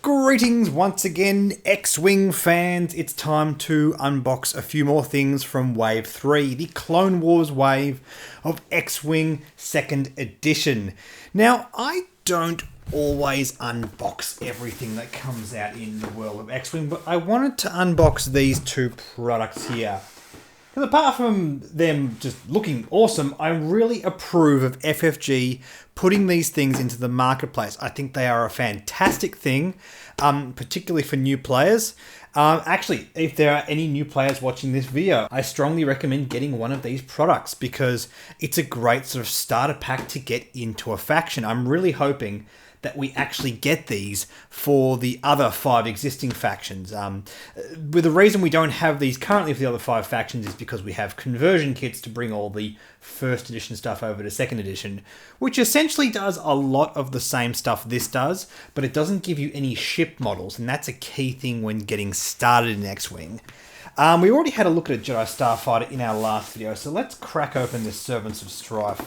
Greetings once again, X-Wing fans. It's time to unbox a few more things from Wave 3, the Clone Wars wave of X-Wing 2nd Edition. Now, I don't always unbox everything that comes out in the world of X-Wing, but I wanted to unbox these two products here. Because apart from them just looking awesome, I really approve of FFG putting these things into the marketplace. I think they are a fantastic thing, particularly for new players. Actually, if there are any new players watching this video, I strongly recommend getting one of these products because it's a great sort of starter pack to get into a faction. I'm really hoping that we actually get these for the other 5 existing factions. But the reason we don't have these currently for the other 5 factions is because we have conversion kits to bring all the 1st edition stuff over to 2nd edition, which essentially does a lot of the same stuff this does, but it doesn't give you any ship models, and that's a key thing when getting started in X-Wing. We already had a look at a Jedi Starfighter in our last video, so let's crack open this Servants of Strife.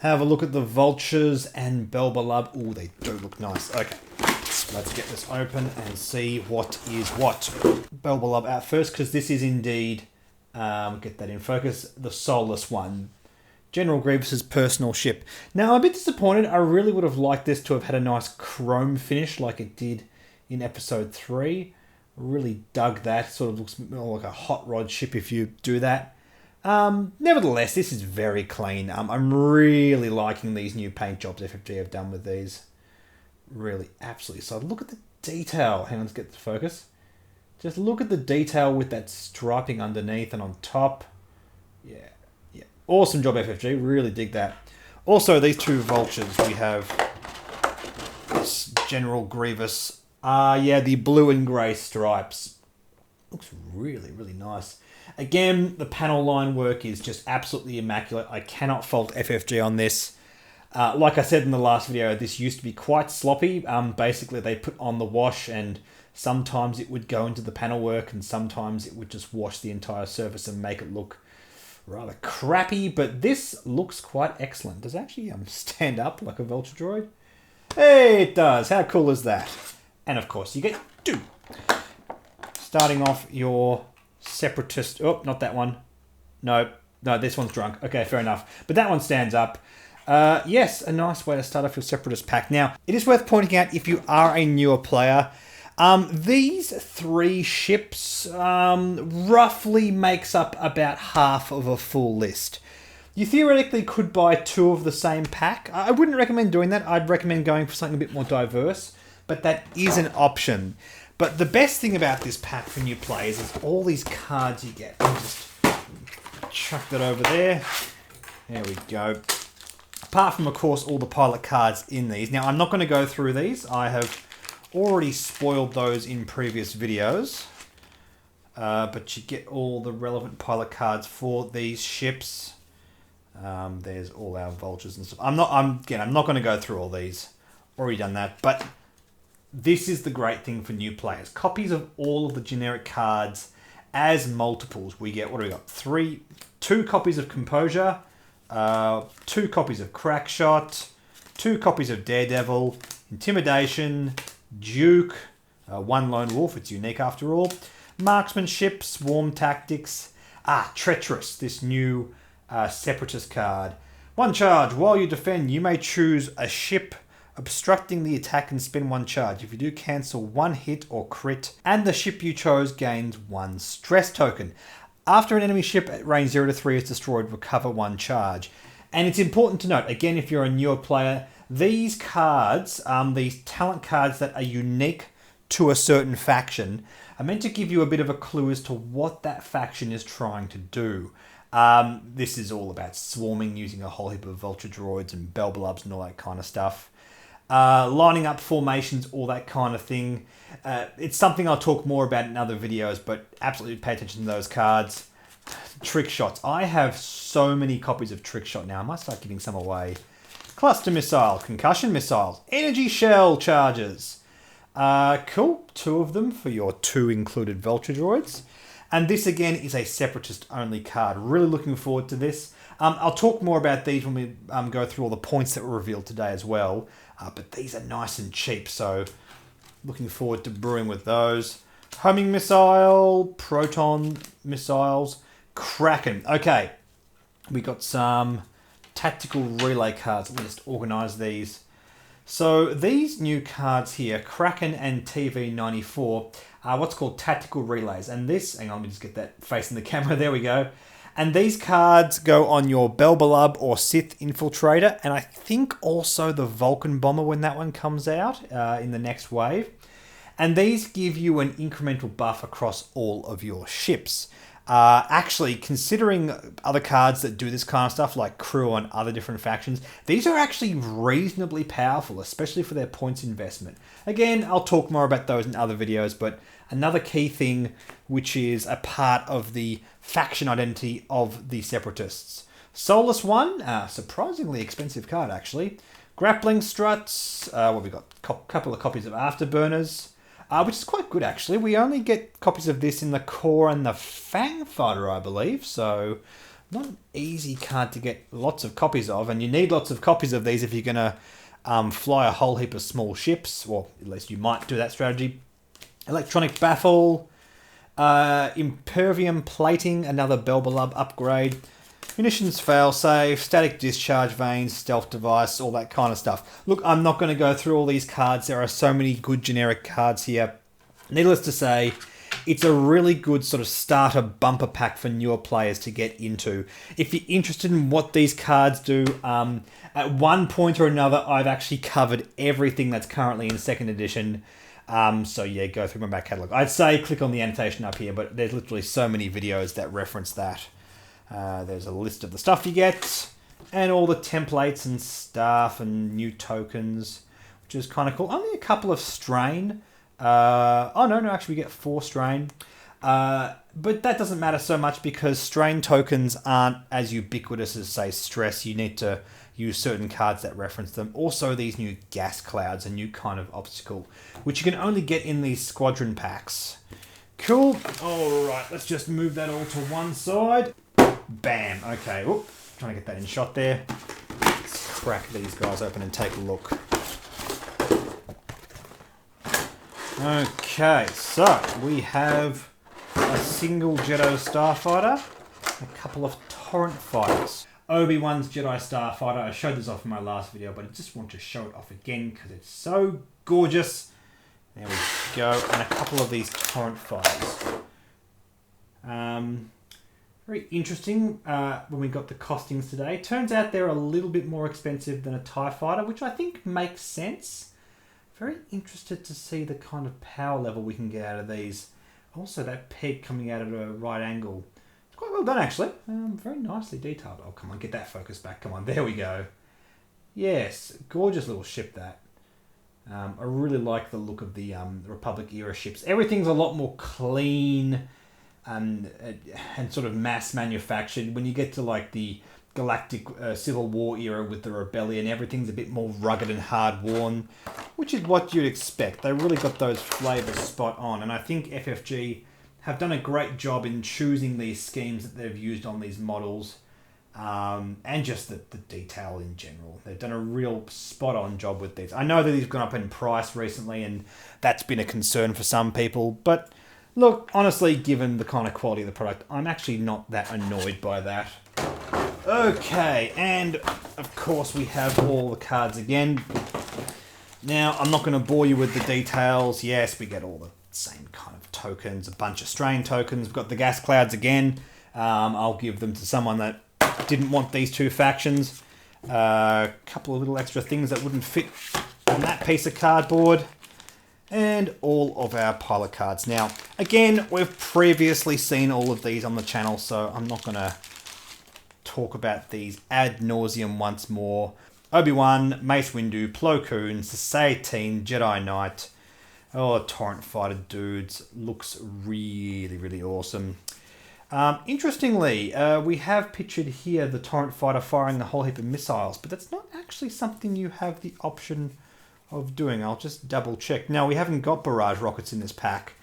Have a look at the vultures and Belbalub. Ooh, they do look nice. Okay, let's get this open and see what is what. Belbalub out first, because this is indeed, get that in focus, the soulless one. General Grievous's personal ship. Now, I'm a bit disappointed. I really would have liked this to have had a nice chrome finish like it did in episode 3. Really dug that. Sort of looks more like a hot rod ship if you do that. Nevertheless, this is very clean. I'm really liking these new paint jobs FFG have done with these. Really, absolutely. So look at the detail. Hang on, let's get the focus. Just look at the detail with that striping underneath and on top. Yeah. Awesome job, FFG. Really dig that. Also, these two vultures, we have this General Grievous. The blue and grey stripes. Looks really, really nice. Again, the panel line work is just absolutely immaculate. I cannot fault FFG on this. Like I said in the last video, this used to be quite sloppy. Basically, they put on the wash and sometimes it would go into the panel work and sometimes it would just wash the entire surface and make it look rather crappy. But this looks quite excellent. Does it actually stand up like a vulture droid? Hey, it does. How cool is that? And of course, you get 2. Starting off your Separatist. Oh, not that one. No, this one's drunk. Okay, fair enough. But that one stands up. Yes, a nice way to start off your Separatist pack. Now, it is worth pointing out if you are a newer player, these 3 ships roughly makes up about half of a full list. You theoretically could buy 2 of the same pack. I wouldn't recommend doing that. I'd recommend going for something a bit more diverse, but that is an option. But the best thing about this pack for new players is all these cards you get. I'll just chuck that over there. There we go. Apart from, of course, all the pilot cards in these. Now, I'm not going to go through these. I have already spoiled those in previous videos. But you get all the relevant pilot cards for these ships. There's all our vultures and stuff. I'm not going to go through all these. Already done that. But this is the great thing for new players. Copies of all of the generic cards as multiples. We get, what do we got? 2 copies of Composure, 2 copies of Crackshot, 2 copies of Daredevil, Intimidation, Duke, 1 Lone Wolf, it's unique after all, Marksmanship, Swarm Tactics, Treacherous, this new Separatist card. 1 charge. While you defend, you may choose a ship obstructing the attack and spend 1 charge. If you do, cancel 1 hit or crit, and the ship you chose gains 1 stress token. After an enemy ship at range 0 to 3 is destroyed, recover 1 charge. And it's important to note, again, if you're a newer player, these cards, these talent cards that are unique to a certain faction, are meant to give you a bit of a clue as to what that faction is trying to do. This is all about swarming, using a whole heap of vulture droids and Belbalubs and all that kind of stuff. Lining up formations, all that kind of thing. It's something I'll talk more about in other videos, but absolutely pay attention to those cards. Trick shots. I have so many copies of Trick Shot now. I might start giving some away. Cluster missile, concussion missiles, energy shell charges. Cool. 2 of them for your 2 included vulture droids. And this again is a Separatist only card. Really looking forward to this. I'll talk more about these when we go through all the points that were revealed today as well. But these are nice and cheap, so Looking forward to brewing with those. Homing missile, proton missiles, Kraken. Okay, we got some tactical relay cards. Let me just organise these. So these new cards here, Kraken and TV94, are what's called tactical relays. And this, hang on, let me just get that facing the camera. There we go. And these cards go on your Belbalub or Sith Infiltrator, and I think also the Vulcan Bomber when that one comes out in the next wave. And these give you an incremental buff across all of your ships. Actually, considering other cards that do this kind of stuff, like Crew and other different factions, these are actually reasonably powerful, especially for their points investment. Again, I'll talk more about those in other videos, but another key thing, which is a part of the faction identity of the Separatists. Soulless one, surprisingly expensive card, actually. Grappling Struts, what we got? A couple of copies of Afterburners. Which is quite good, actually. We only get copies of this in the Core and the Fang Fighter, I believe. So, not an easy card to get lots of copies of. And you need lots of copies of these if you're going to fly a whole heap of small ships. Well, at least you might do that strategy. Electronic Baffle. Impervium Plating, another Belbalub upgrade. Munitions failsafe, static discharge vanes, stealth device, all that kind of stuff. Look, I'm not going to go through all these cards. There are so many good generic cards here. Needless to say, it's a really good sort of starter bumper pack for newer players to get into. If you're interested in what these cards do, at one point or another, I've actually covered everything that's currently in 2nd edition. So yeah, go through my back catalogue. I'd say click on the annotation up here, but there's literally so many videos that reference that. There's a list of the stuff you get and all the templates and stuff and new tokens, which is kind of cool. Only a couple of strain. Actually we get 4 strain. But that doesn't matter so much because strain tokens aren't as ubiquitous as, say, stress. You need to use certain cards that reference them. Also, these new gas clouds, a new kind of obstacle, which you can only get in these squadron packs. Cool. All right, let's just move that all to one side. Bam. Okay. Oop, trying to get that in shot there. Let's crack these guys open and take a look. Okay, so we have a single Jedi Starfighter, a couple of Torrent Fighters. Obi-Wan's Jedi Starfighter. I showed this off in my last video, but I just want to show it off again because it's so gorgeous. There we go. And a couple of these Torrent Fighters. Very interesting when we got the costings today. Turns out they're a little bit more expensive than a TIE Fighter, which I think makes sense. Very interested to see the kind of power level we can get out of these. Also, that peg coming out at a right angle. It's quite well done, actually. Very nicely detailed. Oh, come on, get that focus back. Come on, there we go. Yes, gorgeous little ship, that. I really like the look of the Republic era ships. Everything's a lot more clean and sort of mass manufactured. When you get to like the Galactic Civil War era with the Rebellion, everything's a bit more rugged and hard worn, which is what you'd expect. They really got those flavors spot on, and I think FFG have done a great job in choosing these schemes that they've used on these models, and just the detail in general. They've done a real spot on job with these. I know that these have gone up in price recently, and that's been a concern for some people, but look, honestly, given the kind of quality of the product, I'm actually not that annoyed by that. Okay, and of course we have all the cards again. Now, I'm not going to bore you with the details. Yes, we get all the same kind of tokens, a bunch of strain tokens. We've got the gas clouds again. I'll give them to someone that didn't want these 2 factions. A couple of little extra things that wouldn't fit on that piece of cardboard. And all of our pilot cards. Now, again, we've previously seen all of these on the channel, so I'm not going to talk about these ad nauseum once more. Obi-Wan, Mace Windu, Plo Koon, Sasayatine, Jedi Knight. Oh, Torrent Fighter dudes. Looks really, really awesome. Interestingly, we have pictured here the Torrent Fighter firing a whole heap of missiles, but that's not actually something you have the option of doing. I'll just double check. Now, we haven't got barrage rockets in this pack.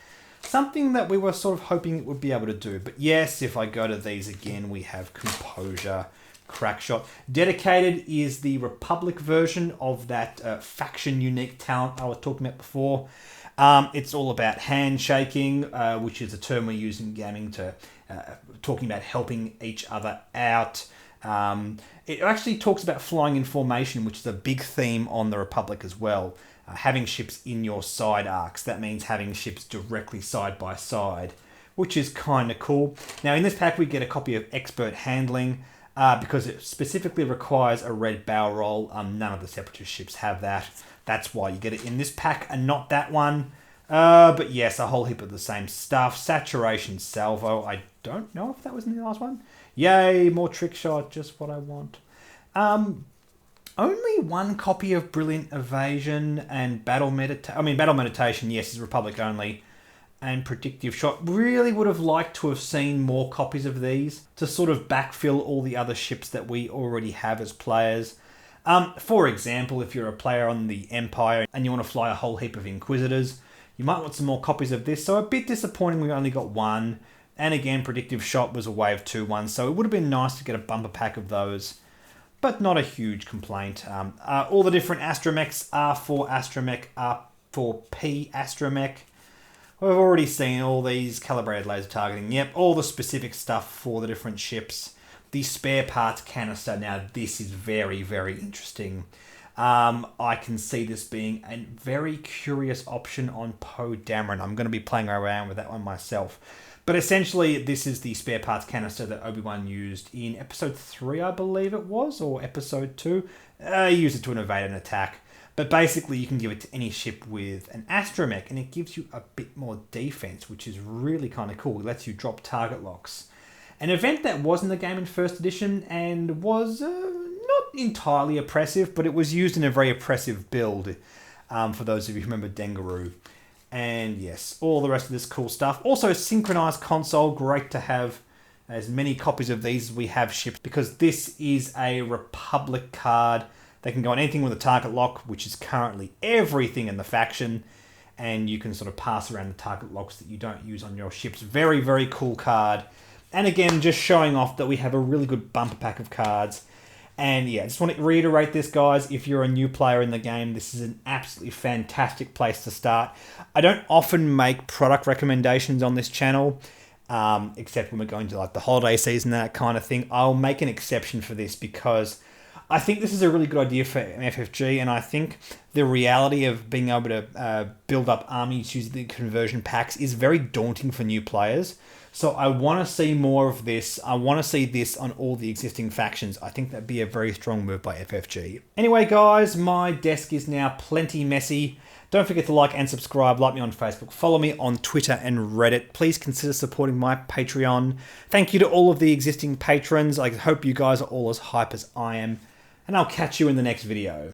Something that we were sort of hoping it would be able to do. But yes, if I go to these again, we have Composure, Crackshot. Dedicated is the Republic version of that faction unique talent I was talking about before. It's all about handshaking, which is a term we use in gaming to talking about helping each other out. It actually talks about flying in formation, which is a big theme on the Republic as well. Having ships in your side arcs. That means having ships directly side by side, which is kind of cool. Now, in this pack, we get a copy of Expert Handling because it specifically requires a red barrel roll. None of the Separatist ships have that. That's why you get it in this pack and not that one. But yes, a whole heap of the same stuff. Saturation Salvo. I don't know if that was in the last one. Yay, more trick shot, just what I want. Only one copy of Brilliant Evasion and Battle Meditation. Battle Meditation, yes, is Republic only. And Predictive Shot. Really would have liked to have seen more copies of these to sort of backfill all the other ships that we already have as players. For example, if you're a player on the Empire and you want to fly a whole heap of Inquisitors, you might want some more copies of this. So a bit disappointing we only got one. And again, Predictive Shot was a Wave 2 one, so it would have been nice to get a bumper pack of those. But not a huge complaint. All the different astromechs, R4 astromech, R4P astromech. We've already seen all these calibrated laser targeting. Yep, all the specific stuff for the different ships. The spare parts canister. Now, this is very, very interesting. I can see this being a very curious option on Poe Dameron. I'm going to be playing around with that one myself. But essentially, this is the spare parts canister that Obi-Wan used in Episode 3, I believe it was, or Episode 2. He used it to evade an attack. But basically, you can give it to any ship with an astromech, and it gives you a bit more defense, which is really kind of cool. It lets you drop target locks. An event that was in the game in First Edition and was not entirely oppressive, but it was used in a very oppressive build, for those of you who remember Dengaroo. And yes, all the rest of this cool stuff. Also, synchronized console. Great to have as many copies of these as we have shipped, because this is a Republic card. They can go on anything with a target lock, which is currently everything in the faction. And you can sort of pass around the target locks that you don't use on your ships. Very, very cool card. And again, just showing off that we have a really good bumper pack of cards. And yeah, I just want to reiterate this, guys. If you're a new player in the game, this is an absolutely fantastic place to start. I don't often make product recommendations on this channel, except when we're going to like the holiday season, that kind of thing. I'll make an exception for this because I think this is a really good idea for FFG, and I think the reality of being able to build up armies using the conversion packs is very daunting for new players. So I want to see more of this. I want to see this on all the existing factions. I think that'd be a very strong move by FFG. Anyway, guys, my desk is now plenty messy. Don't forget to like and subscribe. Like me on Facebook. Follow me on Twitter and Reddit. Please consider supporting my Patreon. Thank you to all of the existing patrons. I hope you guys are all as hype as I am. And I'll catch you in the next video.